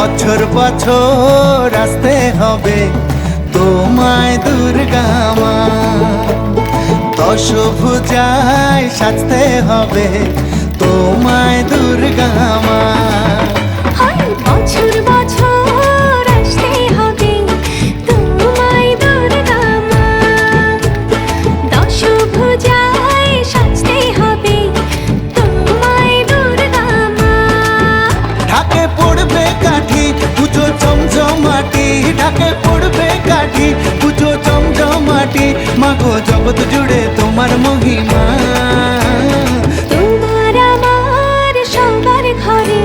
বছর বছর আসতে হবে তোমায় দুর্গা মা, দশভুজায় সাজতে হবে তোমায় দুর্গা মা। বছর বছর আসতে হবে তোমায় দুর্গা মা, দশভুজায় সাজতে হবে তোমায় দুর্গা মা। ঢাকে পড়বে কাঠি পুজো চমচমাটি, ঢাকে পড়বে কাঠি পুজো চমচমাটি, মাগো জগৎ জুড়ে তোমার মহিমা। তোমার আমার সবার ঘরে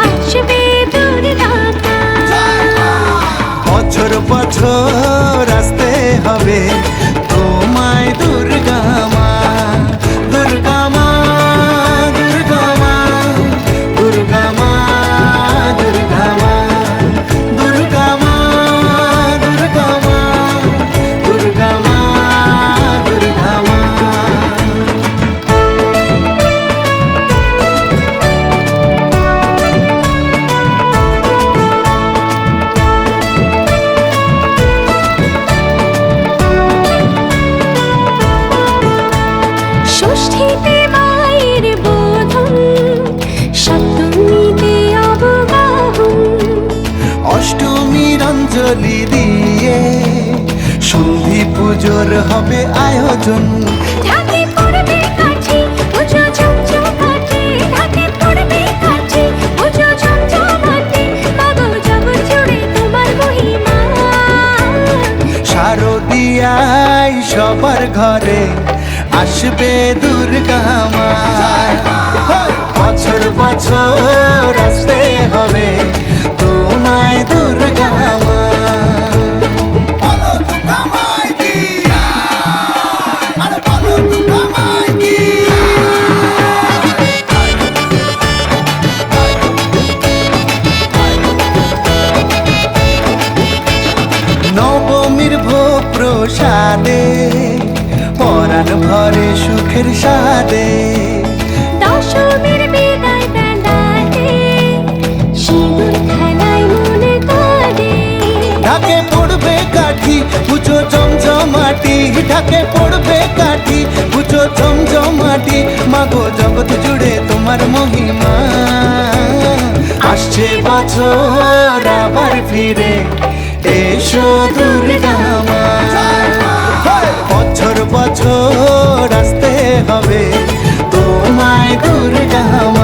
আসবে দুর্গা মা। বছর বছর আসতে হবে তোমায় দুর্গা মা, দুর্গা মা, দুর্গা মা, দুর্গা মা, দুর্গা মা, দুর্গা মা, দুর্গা মা, দুর্গা মা, দুর্গা মা। ষষ্ঠীতে মায়ের বোধন, সপ্তমীতে অবগাহন, অষ্টমীর অঞ্জলি দিয়ে সন্ধি পুজোর হবে আয়োজন। ঢাকে পড়বে কাঠি পুজো চমচমাটি, ঢাকে পড়বে কাঠি পুজো চমচমাটি, মাগো জগৎ জুড়ে তোমার মহিমা। শারদিয়ায় সবার ঘরে আসবে দুর্গা মা, বছর বছর আসতে হবে তোমায় দুর্গা মা। বলো দুর্গা মাই কি, আরে বলো দুর্গা মাই কি। নবমীর ভোগ প্রসাদে পরাণ ভরে সুখের সাদে, দশমীর বিদায় বেলাতে সিঁদুর খেলায় মনে কাঁদে। ঢাকে পড়বে কাঠি পুজো চমচমাটি, ঢাকে পড়বে কাঠি পুজো চমচমাটি, মাগো জগৎ জুড়ে তোমার মহিমা। আসছে বছর আবার ফিরে এসো দুর্গা মা, বছর বছর আসতে হবে তোমায় দুর্গা মা।